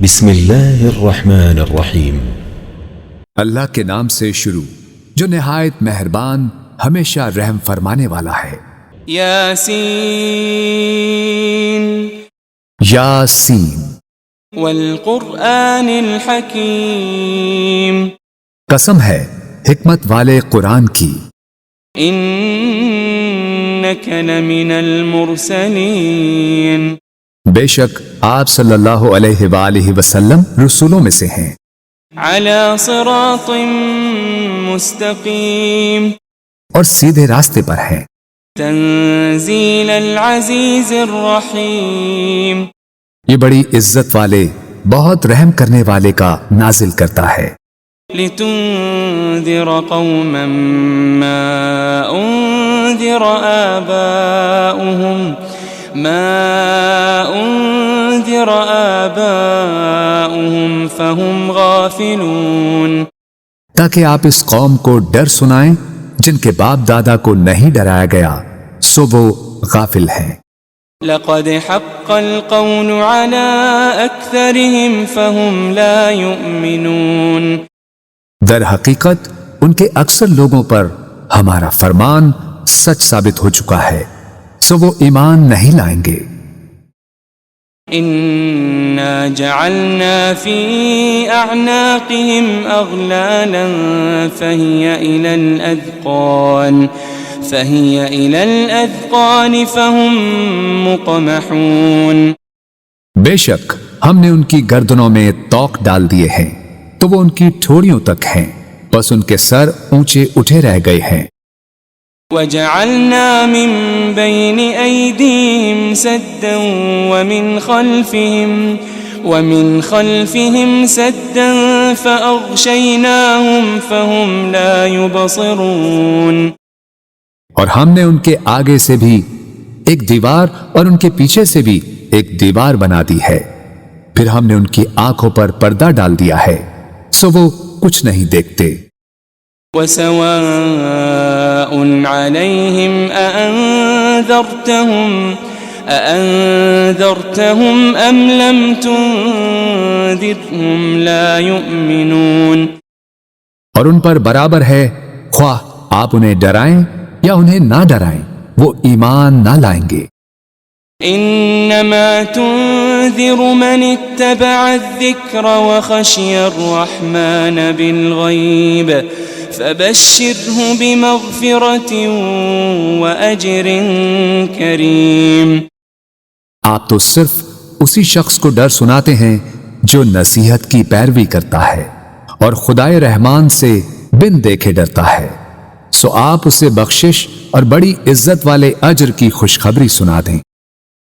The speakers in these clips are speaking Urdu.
بسم اللہ الرحمن الرحیم۔ اللہ کے نام سے شروع جو نہایت مہربان ہمیشہ رحم فرمانے والا ہے۔ یاسین یاسین والقرآن الحکیم، قسم ہے حکمت والے قرآن کی، انک لمن المرسلین، بے شک آپ صلی اللہ علیہ وآلہ وسلم رسولوں میں سے ہیں، علی صراط مستقیم، اور سیدھے راستے پر ہیں، تنزیل العزیز الرحیم، یہ بڑی عزت والے بہت رحم کرنے والے کا نازل کرتا ہے، لتنذر قوما ما انذر آباؤهم فهم غافلون، تاکہ آپ اس قوم کو ڈر سنائیں جن کے باپ دادا کو نہیں ڈرایا گیا سو وہ غافل ہیں۔ لقد حق القول على اکثرهم فهم لا يؤمنون، در حقیقت ان کے اکثر لوگوں پر ہمارا فرمان سچ ثابت ہو چکا ہے سو وہ ایمان نہیں لائیں گے۔ انا جعلنا في اعناقهم اغلالا فهي الى الاذقان فهم مقمحون، بے شک ہم نے ان کی گردنوں میں توق ڈال دیے ہیں تو وہ ان کی ٹھوڑیوں تک ہیں، بس ان کے سر اونچے اٹھے رہ گئے ہیں۔ وجعلنا من بين أيديهم سدا ومن خلفهم سدا فأغشيناهم فهم لا يبصرون، اور ہم نے ان کے آگے سے بھی ایک دیوار اور ان کے پیچھے سے بھی ایک دیوار بنا دی ہے، پھر ہم نے ان کی آنکھوں پر پردہ ڈال دیا ہے سو وہ کچھ نہیں دیکھتے۔ وسواء عليهم أأنذرتهم أم لم تنذرهم لا يؤمنون، اور ان پر برابر ہے خواہ آپ انہیں ڈرائیں یا انہیں نہ ڈرائیں وہ ایمان نہ لائیں گے۔ انما تنذر من اتبع الذکر وخشی الرحمن بالغیب فبشره بمغفرة وأجر کریم، آپ تو صرف اسی شخص کو ڈر سناتے ہیں جو نصیحت کی پیروی کرتا ہے اور خدائے رحمان سے بن دیکھے ڈرتا ہے، سو آپ اسے بخشش اور بڑی عزت والے اجر کی خوشخبری سنا دیں۔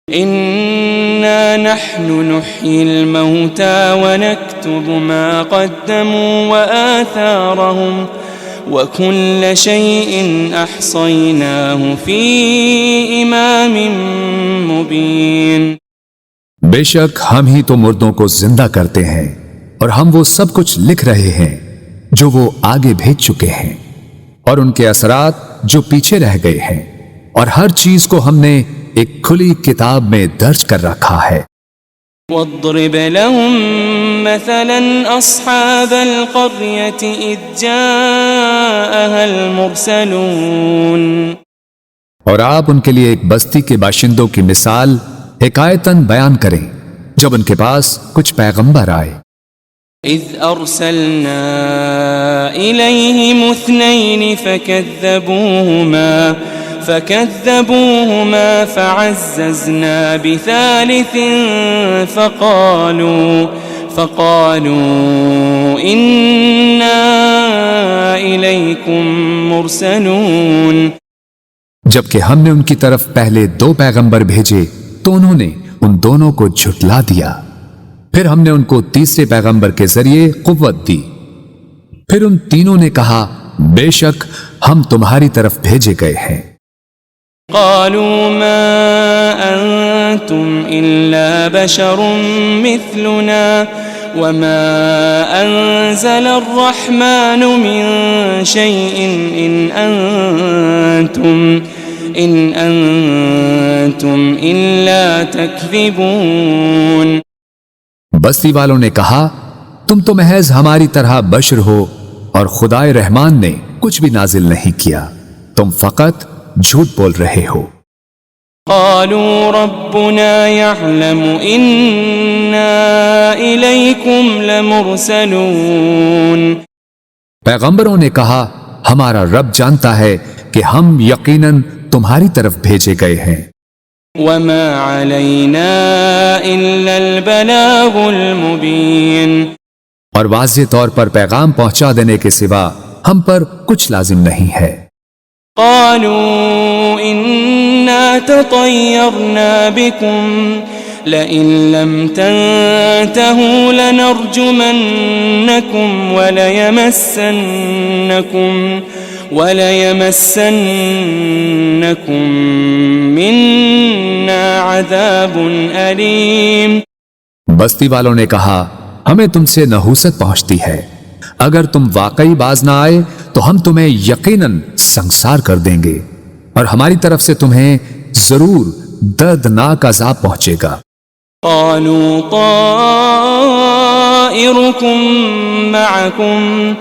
انا نحن نحيي الموتى ونكتب ما قدموا وآثارهم وكل شيء احصيناه في امام مبين، بے شک ہم ہی تو مردوں کو زندہ کرتے ہیں اور ہم وہ سب کچھ لکھ رہے ہیں جو وہ آگے بھیج چکے ہیں اور ان کے اثرات جو پیچھے رہ گئے ہیں، اور ہر چیز کو ہم نے ایک کھلی کتاب میں درج کر رکھا ہے۔ واضرب لهم مثلا اصحاب القرية اذ جاءها المرسلون، اور آپ ان کے لیے ایک بستی کے باشندوں کی مثال حکایتاً بیان کریں جب ان کے پاس کچھ پیغمبر آئے۔ اذ ارسلنا الیہم اثنین فكذبوهما فعززنا بثالث فقالوا إنا إليكم مرسلون، جبکہ ہم نے ان کی طرف پہلے 2 پیغمبر بھیجے تو انہوں نے ان دونوں کو جھٹلا دیا، پھر ہم نے ان کو تیسرے پیغمبر کے ذریعے قوت دی، پھر ان تینوں نے کہا بے شک ہم تمہاری طرف بھیجے گئے ہیں۔ قالوا ما أنتم إلا بشر مثلنا وما أنزل الرحمن من شيء إن أنتم إلا تكذبون، بستی والوں نے کہا تم تو محض ہماری طرح بشر ہو اور خدائے رحمان نے کچھ بھی نازل نہیں کیا، تم فقط جھوٹ بول رہے ہو۔ قالوا ربنا يعلم إنا إليكم لمرسلون۔ پیغمبروں نے کہا ہمارا رب جانتا ہے کہ ہم یقیناً تمہاری طرف بھیجے گئے ہیں۔ وما علينا إلا البلاغ المبين۔ اور واضح طور پر پیغام پہنچا دینے کے سوا ہم پر کچھ لازم نہیں ہے۔ قالوا إنا تطيرنا بكم لئن لم تنتهوا لنرجمنكم وليمسنكم منا عذاب أليم۔ بستی والوں نے کہا ہمیں تم سے نحوست پہنچتی ہے، اگر تم واقعی باز نہ آئے تو ہم تمہیں یقیناً سنگسار کر دیں گے اور ہماری طرف سے تمہیں ضرور دردناک عذاب پہنچے گا۔ قالوا طائركم معكم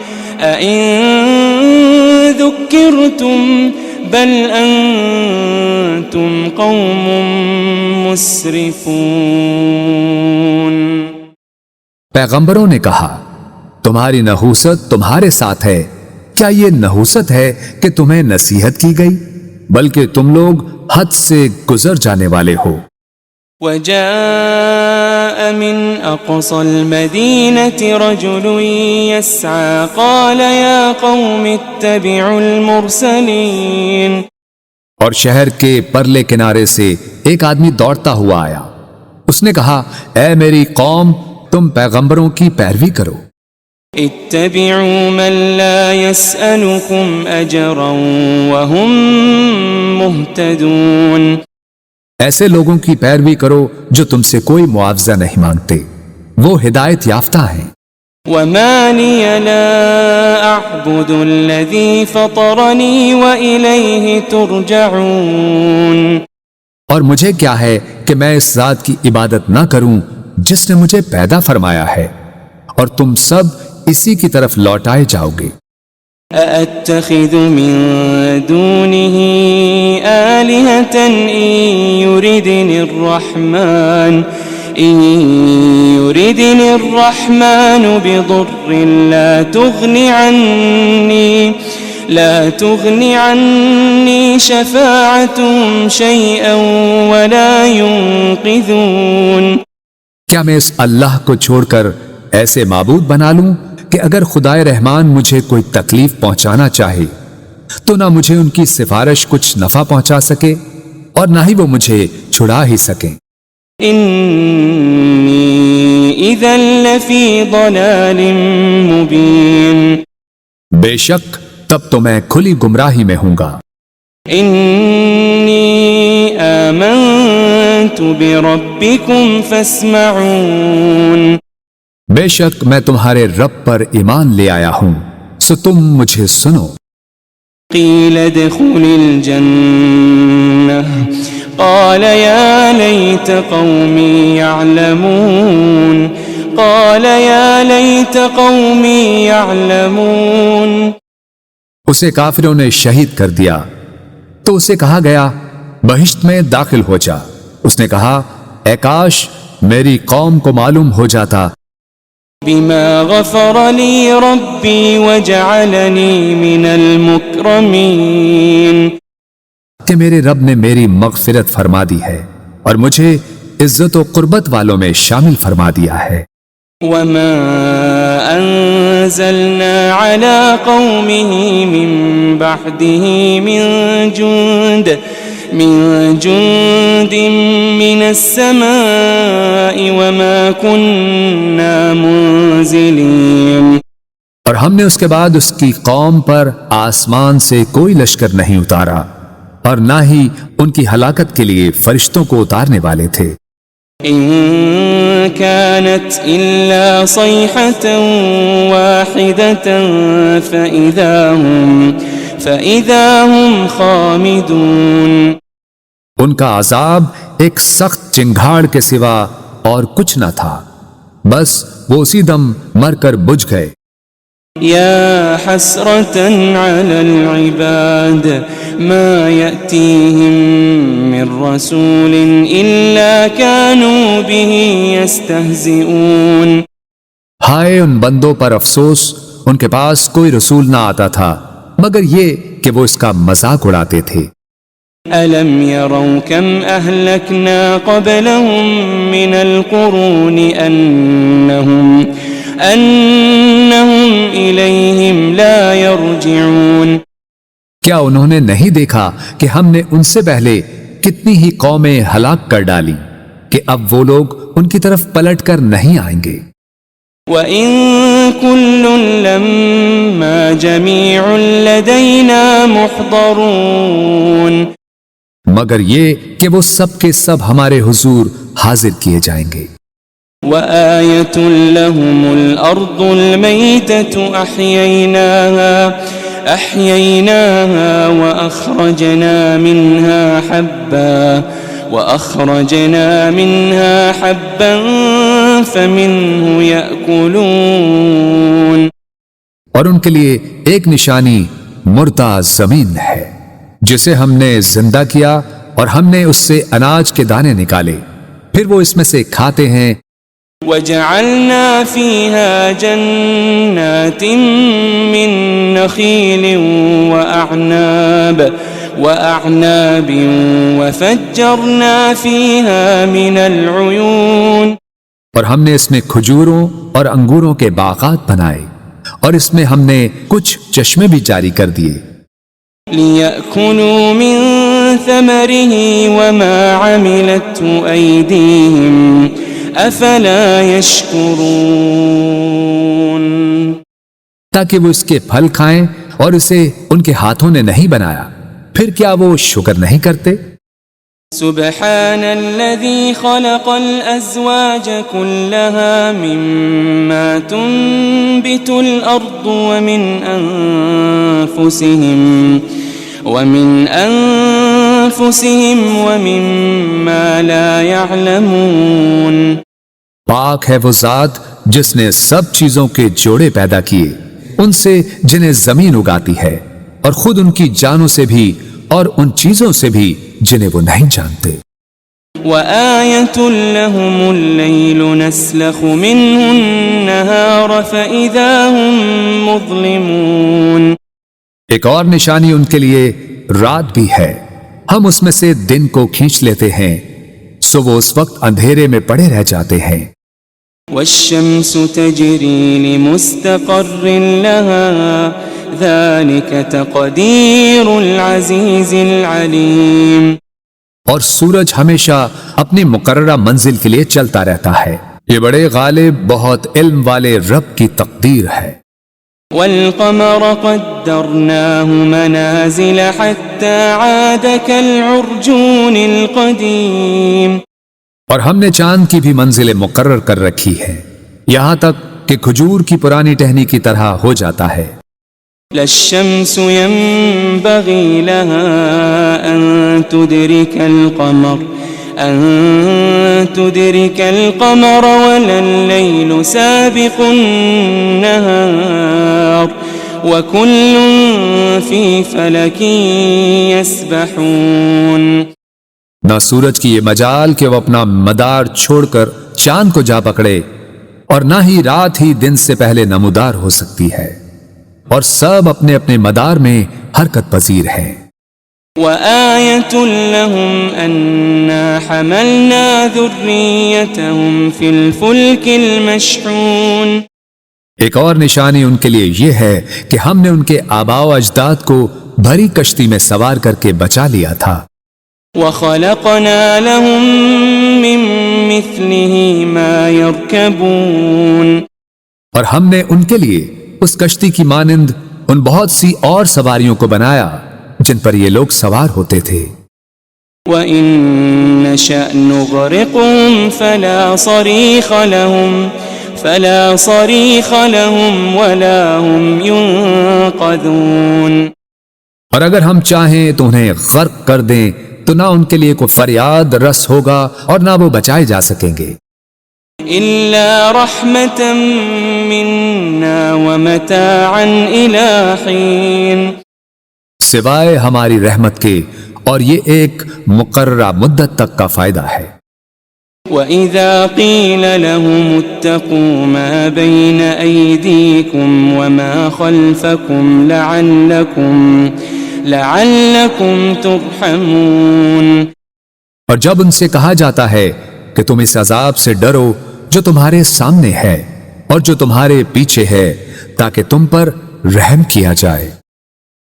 أئن ذكرتم بل أنتم قوم مسرفون۔ پیغمبروں نے کہا تمہاری نحوست تمہارے ساتھ ہے، کیا یہ نحوست ہے کہ تمہیں نصیحت کی گئی؟ بلکہ تم لوگ حد سے گزر جانے والے ہو۔ وجاء من أقصى المدينة رجل يسعى قال يا قوم اتبعوا المرسلين۔ اور شہر کے پرلے کنارے سے ایک آدمی دوڑتا ہوا آیا، اس نے کہا اے میری قوم تم پیغمبروں کی پیروی کرو۔ اتبعوا من لا يسألكم أجرا وهم مهتدون۔ ایسے لوگوں کی پیروی کرو جو تم سے کوئی معاوضہ نہیں مانگتے، وہ ہدایت یافتہ ہیں۔ وما لي لا أعبد الذي فطرني وإليه ترجعون۔ اور مجھے کیا ہے کہ میں اس ذات کی عبادت نہ کروں جس نے مجھے پیدا فرمایا ہے، اور تم سب اسی کی طرف لوٹائے جاؤ گے۔ أأتخذ من دونه آلهة إن يردني الرحمن بضر لا تغن عني شفاعتهم شيئا ولا ينقذون۔ کیا میں اس اللہ کو چھوڑ کر ایسے معبود بنا لوں کہ اگر خدائے رحمان مجھے کوئی تکلیف پہنچانا چاہے تو نہ مجھے ان کی سفارش کچھ نفع پہنچا سکے اور نہ ہی وہ مجھے چھڑا ہی سکیں۔ انی اذا لفی ضلال مبین۔ بے شک تب تو میں کھلی گمراہی میں ہوں گا۔ انی آمنت بربکم فاسمعون۔ بے شک میں تمہارے رب پر ایمان لے آیا ہوں، سو تم مجھے سنو۔ قیل ادخل الجنہ قال یا لیت قومی یعلمون۔ قال یا لیت قومی یعلمون۔ اسے کافروں نے شہید کر دیا تو اسے کہا گیا بہشت میں داخل ہو جا۔ اس نے کہا اے کاش میری قوم کو معلوم ہو جاتا بما غفر لی ربی وجعلنی من المکرمین۔ کہ میرے رب نے میری مغفرت فرما دی ہے اور مجھے عزت و قربت والوں میں شامل فرما دیا ہے۔ وما انزلنا على قومه من بعده من جند من السماء وما كنا منزلين۔ اور ہم نے اس کے بعد اس کی قوم پر آسمان سے کوئی لشکر نہیں اتارا اور نہ ہی ان کی ہلاکت کے لیے فرشتوں کو اتارنے والے تھے۔ إن كانت إلا صيحة واحدة فإذا هم خامدون۔ ان کا عذاب ایک سخت چنگھاڑ کے سوا اور کچھ نہ تھا، بس وہ اسی دم مر کر بجھ گئے۔ يا حسرة على العباد ما يأتيهم من رسول إلا كانوا به يستهزئون۔ ہائے ان بندوں پر افسوس، ان کے پاس کوئی رسول نہ آتا تھا مگر یہ کہ وہ اس کا مذاق اڑاتے تھے۔ ألم يروا كم أهلكنا قبلهم من القرون أنهم إليهم لا يرجعون۔ کیا انہوں نے نہیں دیکھا کہ ہم نے ان سے پہلے کتنی ہی قومیں ہلاک کر ڈالی کہ اب وہ لوگ ان کی طرف پلٹ کر نہیں آئیں گے۔ وَإِن كُلٌّ لَّمَّا جَمِيعٌ لَّدَيْنَا مُحْضَرُونَ۔ مگر یہ کہ وہ سب کے سب ہمارے حضور حاضر کیے جائیں گے۔ وَآيَةٌ لَّهُمُ الْأَرْضُ الْمَيْتَةُ أَحْيَيْنَاهَا وَأَخْرَجْنَا مِنْهَا حَبًّا فَمِنْهُ يَأْكُلُونَ۔ اور ان کے لیے ایک نشانی مردہ زمین ہے جسے ہم نے زندہ کیا اور ہم نے اس سے اناج کے دانے نکالے، پھر وہ اس میں سے کھاتے ہیں۔ وَجَعَلْنَا فِيهَا جَنَّاتٍ مِّن نَّخِيلٍ وَأَعْنَابٍ وَفَجَّرْنَا فِيهَا مِنَ الْعُيُونِ۔ اور ہم نے اس میں کھجوروں اور انگوروں کے باغات بنائے اور اس میں ہم نے کچھ چشمے بھی جاری کر دیے۔ لِيَأْكُلُوا مِن ثَمَرِهِ وَمَا عَمِلَتْهُ أَيْدِيهِمْ أَفَلَا يَشْكُرُونَ۔ تاکہ وہ اس کے پھل کھائیں اور اسے ان کے ہاتھوں نے نہیں بنایا، پھر کیا وہ شکر نہیں کرتے؟ سبحان الذي خلق الأزواج كلها مما تنبت الأرض ومن أنفسهم ومما لا يعلمون۔ پاک ہے وہ ذات جس نے سب چیزوں کے جوڑے پیدا کیے، ان سے جنہیں زمین اگاتی ہے اور خود ان کی جانوں سے بھی اور ان چیزوں سے بھی جنہیں وہ نہیں جانتے۔ وَآيَةٌ لَّهُمُ اللَّيْلُ نَسْلَخُ مِنْهُ النَّهَارَ فَإِذَا هُم مُظْلِمُونَ۔ ایک اور نشانی ان کے لیے رات بھی ہے، ہم اس میں سے دن کو کھینچ لیتے ہیں سو وہ اس وقت اندھیرے میں پڑے رہ جاتے ہیں۔ وَالشَّمْسُ تَجْرِي لِمُسْتَقَرٍّ لَّهَا ذَلِكَ تَقْدِيرُ الْعَزِيزِ الْعَلِيمِ۔ اور سورج ہمیشہ اپنی مقررہ منزل کے لیے چلتا رہتا ہے، یہ بڑے غالب بہت علم والے رب کی تقدیر ہے۔ وَالْقَمَرَ قَدَّرْنَاهُ مَنَازِلَ حَتَّى عَادَ كَالْعُرْجُونِ الْقَدِيمِ۔ اور ہم نے چاند کی بھی منزلیں مقرر کر رکھی ہے، یہاں تک کہ کھجور کی پرانی ٹہنی کی طرح ہو جاتا ہے۔ لَلشَّمْسُ يَنبَغِي لَهَا أَن تُدْرِكَ الْقَمَرَ وَلَا اللَّيْلُ سَابِقُ النَّهَارِ وَكُلٌّ فِي فَلَكٍ يَسْبَحُونَ۔ نہ سورج کی یہ مجال کہ وہ اپنا مدار چھوڑ کر چاند کو جا پکڑے، اور نہ ہی رات ہی دن سے پہلے نمودار ہو سکتی ہے، اور سب اپنے اپنے مدار میں حرکت پذیر ہیں۔ وَآيَةٌ لَّهُمْ أَنَّا حَمَلْنَا ذُرِّيَّتَهُمْ فِي الْفُلْكِ الْمَشْحُونِ۔ ایک اور نشانی ان کے لیے یہ ہے کہ ہم نے ان کے آباء و اجداد کو بھری کشتی میں سوار کر کے بچا لیا تھا۔ وَخَلَقْنَا لَهُم مِّن مِّثْلِهِ مَا يَرْكَبُونَ۔ اور ہم نے ان کے لیے اس کشتی کی مانند ان بہت سی اور سواریوں کو بنایا جن پر یہ لوگ سوار ہوتے تھے۔ وَإِن نَّشَأْ نُغْرِقْهُمْ فَلَا صَرِيخَ لَهُمْ وَلَا هُمْ يُنقَذُونَ۔ اور اگر ہم چاہیں تو انہیں غرق کر دیں تو نہ ان کے لیے کوئی فریاد رس ہوگا اور نہ وہ بچائے جا سکیں گے۔ إلا رحمة منا ومتاعا إلى حين سوائے ہماری رحمت کے، اور یہ ایک مقررہ مدت تک کا فائدہ ہے۔ وَإِذَا قِيلَ لَهُمُ اتَّقُوا مَا بَيْنَ أَيْدِيكُمْ وَمَا خَلْفَكُمْ لَعَلَّكُمْ تُرْحَمُونَ، اور جب ان سے کہا جاتا ہے کہ تم اس عذاب سے ڈرو جو تمہارے سامنے ہے اور جو تمہارے پیچھے ہے، تاکہ تم پر رحم کیا جائے۔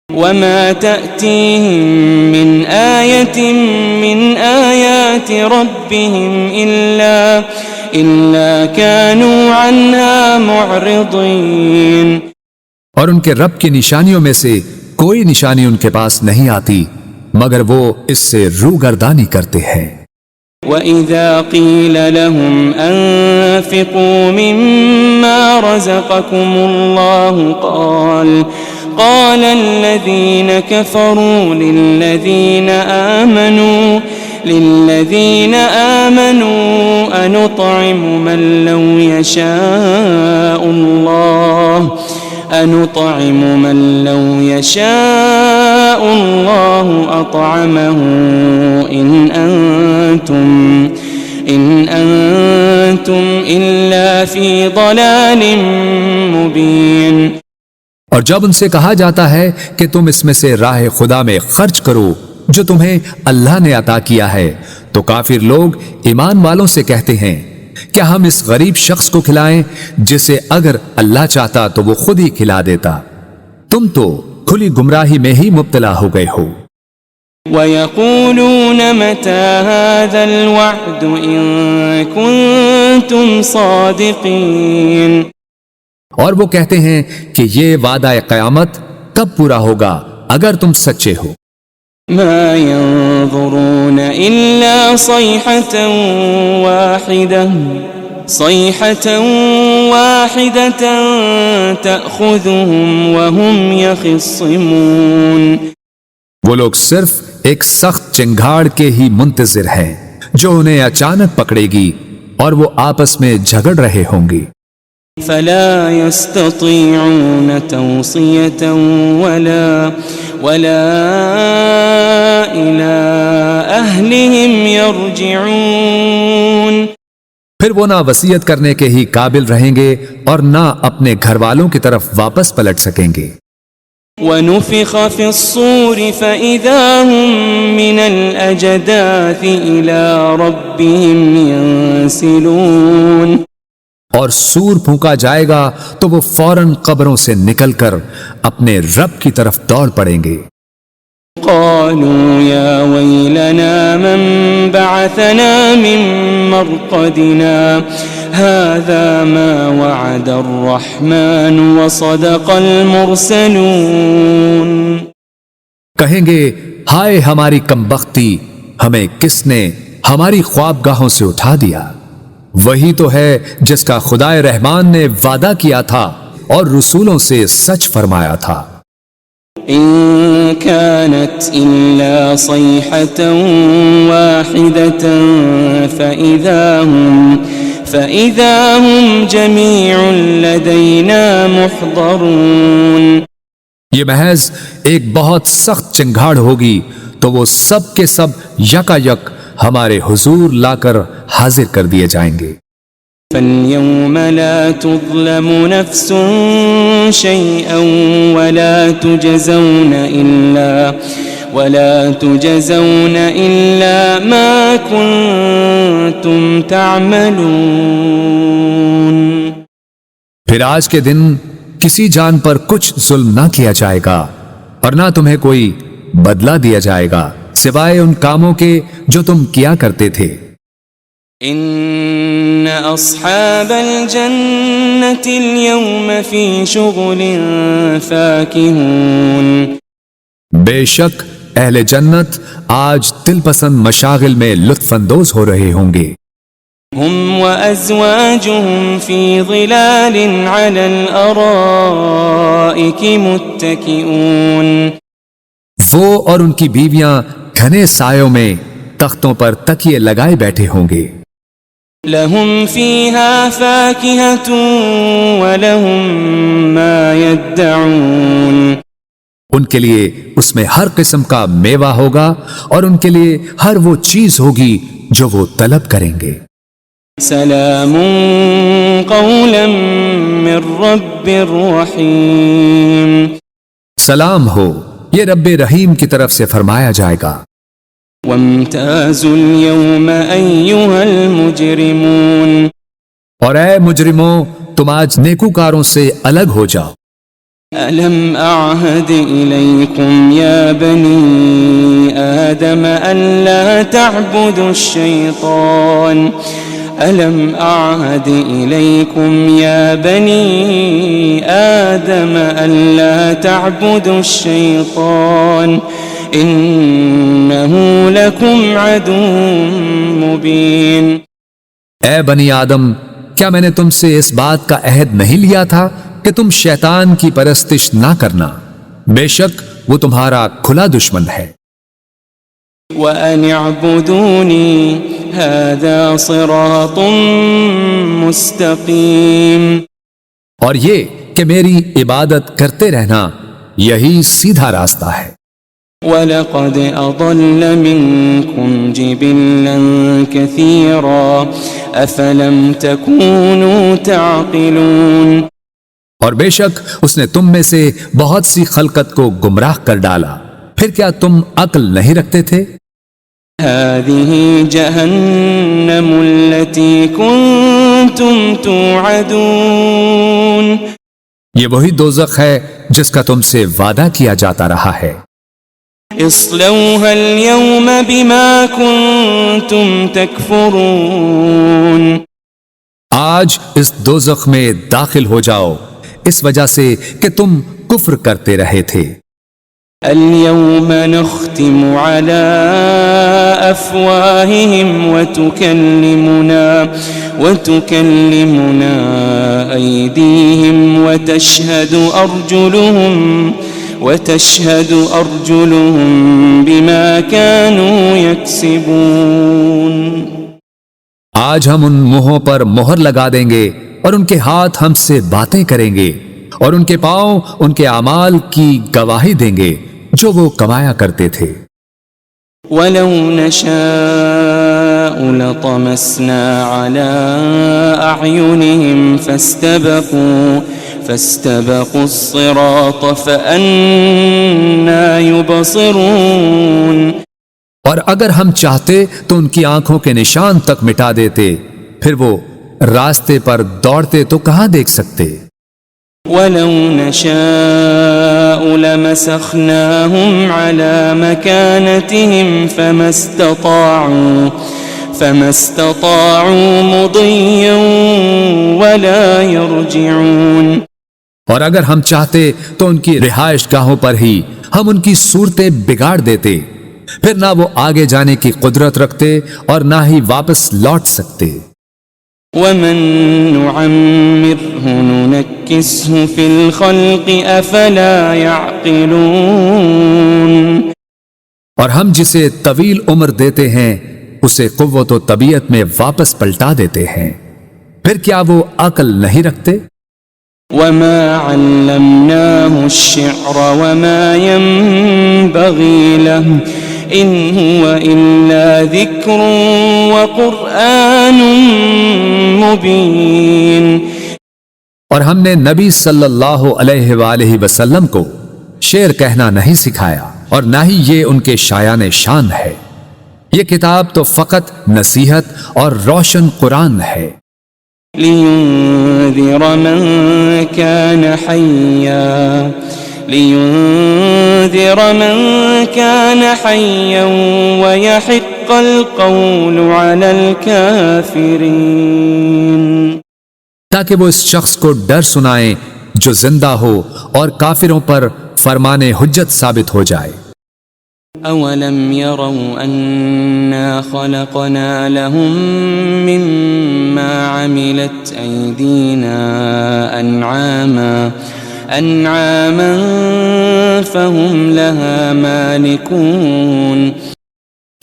وَمَا تَأْتِيهِم مِّنْ آيَةٍ مِّنْ آيَاتِ رَبِّهِمْ إِلَّا كَانُوا عَنْهَا مُعْرِضِينَ، اور ان کے رب کی نشانیوں میں سے کوئی نشانی ان کے پاس نہیں آتی مگر وہ اس سے روگردانی کرتے ہیں۔ وَإِذَا قِيلَ لَهُمْ أَنفِقُوا مِمَّا رَزَقَكُمُ اللَّهُ قال الذين كفروا للذين آمنوا أنطعم من لو يشاء الله أطعمه إن أنتم إلا في ضلال مبين۔ اور جب ان سے کہا جاتا ہے کہ تم اس میں سے راہ خدا میں خرچ کرو جو تمہیں اللہ نے عطا کیا ہے، تو کافر لوگ ایمان والوں سے کہتے ہیں کیا ہم اس غریب شخص کو کھلائیں جسے اگر اللہ چاہتا تو وہ خود ہی کھلا دیتا؟ تم تو کھلی گمراہی میں ہی مبتلا ہو گئے ہو۔ وَيَقُولُونَ مَتَى هَذَا الْوَعْدُ إِن كُنتُمْ صَادِقِينَ، اور وہ کہتے ہیں کہ یہ وعدہ قیامت کب پورا ہوگا اگر تم سچے ہو۔ ما ينظرون إلا صيحة واحدة تأخذهم وهم يخصمون، وہ لوگ صرف ایک سخت چنگھاڑ کے ہی منتظر ہیں جو انہیں اچانک پکڑے گی اور وہ آپس میں جھگڑ رہے ہوں گے۔ فلا يستطيعون توصية ولا إلى أهلهم يرجعون، پھر وہ نہ وصیت کرنے کے ہی قابل رہیں گے اور نہ اپنے گھر والوں کی طرف واپس پلٹ سکیں گے۔ ونفخ في الصور فإذا هم من الأجداث إلى ربهم ينسلون، اور سور پھونکا جائے گا تو وہ فوراً قبروں سے نکل کر اپنے رب کی طرف دوڑ پڑیں گے۔ قالوا يا ويلنا من بعثنا من مرقدنا هذا ما وعد الرحمن وصدق المرسلون، کہیں گے ہائے ہماری کمبختی، ہمیں کس نے ہماری خوابگاہوں سے اٹھا دیا؟ وہی تو ہے جس کا خدائے رحمان نے وعدہ کیا تھا اور رسولوں سے سچ فرمایا تھا۔ إن كانت إلا صيحة واحدة فإذا هم جميع لدينا محضرون، یہ محض ایک بہت سخت چنگھاڑ ہوگی تو وہ سب کے سب یکا یک ہمارے حضور لا کر حاضر کر دیے جائیں گے۔ فَالْيَوْمَ لَا تُظْلَمُ نَفْسٌ شَيْئًا وَلَا تُجَزَوْنَ إِلَّا مَا كُنتُمْ تَعْمَلُونَ، پھر آج کے دن کسی جان پر کچھ ظلم نہ کیا جائے گا اور نہ تمہیں کوئی بدلہ دیا جائے گا سوائے ان کاموں کے جو تم کیا کرتے تھے۔ ان اصحاب الجنة اليوم في شغل فاكهون، بے شک اہل جنت آج دل پسند مشاغل میں لطف اندوز ہو رہے ہوں گے۔ هم وازواجهم في ظلال على الارائك متكئون، وہ اور ان کی بیویاں گھنے سایوں میں تختوں پر تکیے لگائے بیٹھے ہوں گے۔ لهم فيها فاكهة ولهم ما يدعون ان کے لیے اس میں ہر قسم کا میوہ ہوگا اور ان کے لیے ہر وہ چیز ہوگی جو وہ طلب کریں گے۔ سلام قولا من رب رحیم، سلام ہو، یہ رب رحیم کی طرف سے فرمایا جائے گا۔ وامتازوا اليوم أيها المجرمون، اور اے مجرموں، تم آج نیکوکاروں سے الگ ہو جاؤ۔ ألم أعهد إليكم يا بني آدم ألا تعبدوا الشيطان ألم أعهد إليكم يا بني آدم ألا تعبدوا الشيطان إنه لكم عدو مبين۔ اے بنی آدم، کیا میں نے تم سے اس بات کا عہد نہیں لیا تھا کہ تم شیطان کی پرستش نہ کرنا؟ بے شک وہ تمہارا کھلا دشمن ہے۔ وَأَنِ اعْبُدُونِي هَذَا صِرَاطٌ مُسْتَقِيمٌ، اور یہ کہ میری عبادت کرتے رہنا یہی سیدھا راستہ ہے۔ وَلَقَدْ أَضَلَّ مِنْكُمْ جِبِلًّا كَثِيرًا أَفَلَمْ تَكُونُوا تَعْقِلُونَ، اور بے شک اس نے تم میں سے بہت سی خلقت کو گمراہ کر ڈالا، پھر کیا تم عقل نہیں رکھتے تھے؟ هذه جهنم التي كنتم توعدون، یہ وہی دوزخ ہے جس کا تم سے وعدہ کیا جاتا رہا ہے۔ اصلوها اليوم بما كنتم تكفرون، آج اس دوزخ میں داخل ہو جاؤ اس وجہ سے کہ تم کفر کرتے رہے تھے۔ اليوم نختم على أفواههم وتكلمنا أيديهم وتشهد أرجلهم بما كانوا يكسبون۔ آج ہم ان منہوں پر مہر لگا دیں گے اور ان کے ہاتھ ہم سے باتیں کریں گے اور ان کے پاؤں ان کے اعمال کی گواہی دیں گے جو وہ کمایا کرتے تھے۔ وَلَوْ نَشَاءُ لَطَمَسْنَا عَلَىٰ أَعْيُنِهِمْ فَاسْتَبَقُوا الصِّرَاطَ فَأَنَّىٰ يُبْصِرُونَ، اور اگر ہم چاہتے تو ان کی آنکھوں کے نشان تک مٹا دیتے، پھر وہ راستے پر دوڑتے تو کہاں دیکھ سکتے۔ وَلَوْ نَشَاءُ لَمَسَخْنَاهُمْ عَلَىٰ مَكَانَتِهِمْ فَمَا اسْتَطَاعُوا مُضِيًّا وَلَا يَرْجِعُونَ، اور اگر ہم چاہتے تو ان کی رہائش گاہوں پر ہی ہم ان کی صورتیں بگاڑ دیتے، پھر نہ وہ آگے جانے کی قدرت رکھتے اور نہ ہی واپس لوٹ سکتے۔ وَمَن نُعَمِّرْهُ نُنَكِّسْهُ فِي الْخَلْقِ أَفَلَا يَعْقِلُونَ، اور ہم جسے طویل عمر دیتے ہیں اسے قوت و طبیعت میں واپس پلٹا دیتے ہیں، پھر کیا وہ عقل نہیں رکھتے؟ وَمَا عَلَّمْنَاهُ الشِّعْرَ وَمَا يَنبَغِي لَهُ إِنْ هُوَ إِلَّا ذِكْرٌ وَقُرْآنٌ مُبِينٌ، اور ہم نے نبی صلی اللہ علیہ وآلہ وسلم کو شعر کہنا نہیں سکھایا اور نہ ہی یہ ان کے شایان شان ہے، یہ کتاب تو فقط نصیحت اور روشن قرآن ہے۔ لِيُنذِرَ مَن كَانَ حَيًّا وَيَحِقَّ الْقَوْلُ عَلَى الْكَافِرِينَ، تاکہ وہ اس شخص کو ڈر سنائیں جو زندہ ہو اور کافروں پر فرمان حجت ثابت ہو جائے۔ أَوَلَمْ يَرَوْا أَنَّا خَلَقْنَا لَهُم مِّمَّا عَمِلَتْ أَيْدِينَا أَنْعَامًا فَهُمْ لَهَا مَالِكُونَ،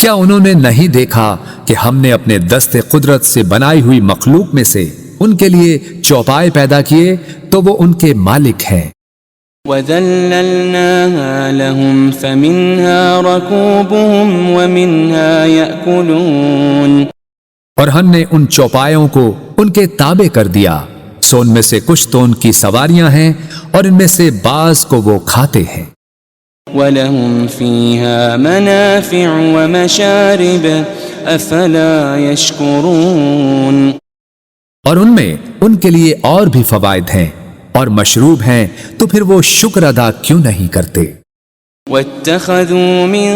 کیا انہوں نے نہیں دیکھا کہ ہم نے اپنے دست قدرت سے بنائی ہوئی مخلوق میں سے ان کے لیے چوپائے پیدا کیے تو وہ ان کے مالک ہیں۔ وَذَلَّلْنَاهَا لَهُمْ فَمِنْهَا رَكُوبُهُمْ وَمِنْهَا يَأْكُلُونَ، اور ہم نے ان چوپایوں کو ان کے تابع کر دیا، سو ان میں سے کچھ تو ان کی سواریاں ہیں اور ان میں سے بعض کو وہ کھاتے ہیں۔ وَلَهُمْ فِيهَا مَنَافِعُ وَمَشَارِبُ أَفَلَا يَشْكُرُونَ، اور ان میں ان کے لیے اور بھی فوائد ہیں اور مشروب ہیں، تو پھر وہ شکر ادا کیوں نہیں کرتے؟ وَاتَّخَذُوا مِن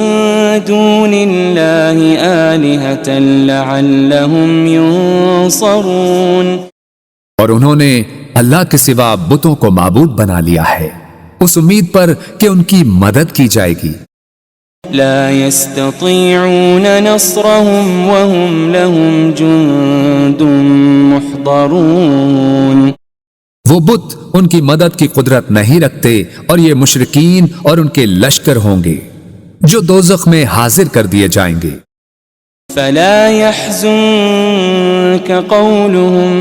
دُونِ اللَّهِ آلِهَةً لَعَلَّهُمْ يُنصَرُونَ، اور انہوں نے اللہ کے سوا بتوں کو معبود بنا لیا ہے اس امید پر کہ ان کی مدد کی جائے گی۔ لا يستطيعون نصرهم وهم لهم جند محضرون، وہ بت ان کی مدد کی قدرت نہیں رکھتے اور یہ مشرکین اور ان کے لشکر ہوں گے جو دوزخ میں حاضر کر دیے جائیں گے۔ فلا يحزنك قولهم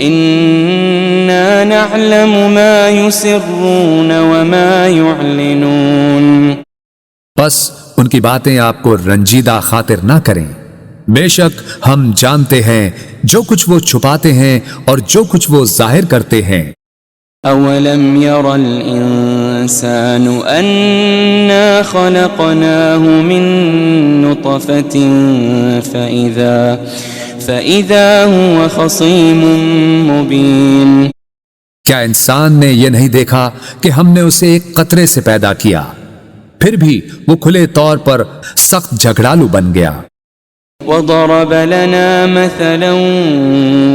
إنا نعلم ما يسرون وما يعلنون، بس ان کی باتیں آپ کو رنجیدہ خاطر نہ کریں، بے شک ہم جانتے ہیں جو کچھ وہ چھپاتے ہیں اور جو کچھ وہ ظاہر کرتے ہیں۔ أولم ير الإنسان أنا خلقناه من نطفة فإذا هو خصيم مبين، کیا انسان نے یہ نہیں دیکھا کہ ہم نے اسے ایک قطرے سے پیدا کیا، پھر بھی وہ کھلے طور پر سخت جھگڑالو بن گیا۔ وضرب لنا مثلا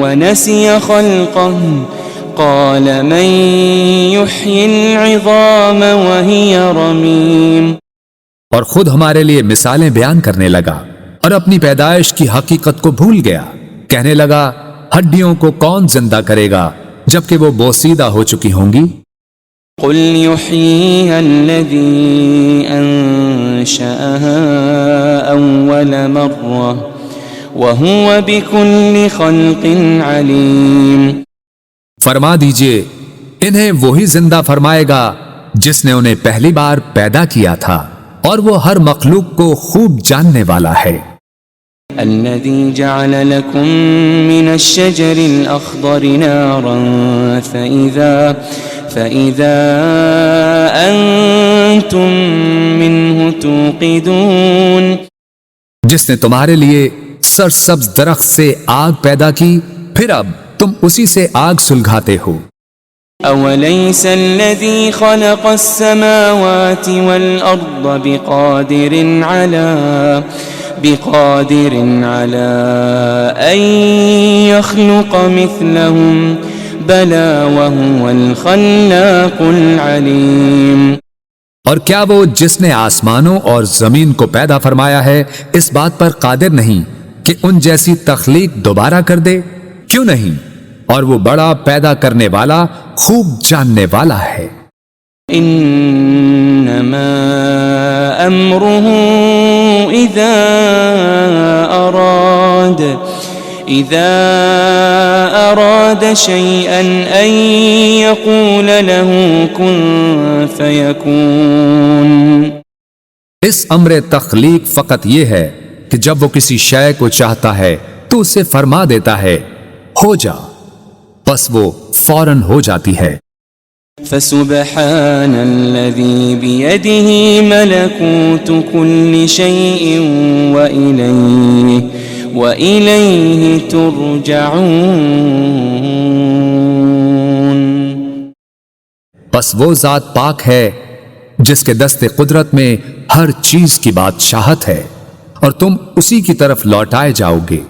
ونسي خلقه قال من يحيي العظام وهي رميم، اور خود ہمارے لیے مثالیں بیان کرنے لگا اور اپنی پیدائش کی حقیقت کو بھول گیا، کہنے لگا ہڈیوں کو کون زندہ کرے گا جبکہ وہ بوسیدہ ہو چکی ہوں گی۔ قل يحييها الذي أنشأها أول مرة وهو بكل خلق عليم، فرما دیجئے انہیں وہی زندہ فرمائے گا جس نے انہیں پہلی بار پیدا کیا تھا، اور وہ ہر مخلوق کو خوب جاننے والا ہے۔ الذي جعل لكم من الشجر الأخضر نارا فإذا أنتم منه توقدون، جس نے تمہارے لیے سرسبز درخت سے آگ پیدا کی، پھر اب تم اسی سے آگ سلگھاتے ہو۔ أوليس الذي خلق السماوات والأرض بقادر على أن يخلق مثلهم بلى وهو الخلاق العليم، اور کیا وہ جس نے آسمانوں اور زمین کو پیدا فرمایا ہے اس بات پر قادر نہیں کہ ان جیسی تخلیق دوبارہ کر دے؟ کیوں نہیں، اور وہ بڑا پیدا کرنے والا خوب جاننے والا ہے۔ انما امره اذا اراد شيئا ان يقول له كن فيكون، اس امر تخلیق فقط یہ ہے کہ جب وہ کسی شے کو چاہتا ہے تو اسے فرما دیتا ہے ہو جا، بس وہ فوراً ہو جاتی ہے۔ فسبحان الذي بيده ملكوت كل شيء وإليه ترجعون، بس وہ ذات پاک ہے جس کے دست قدرت میں ہر چیز کی بادشاہت ہے اور تم اسی کی طرف لوٹائے جاؤ گے۔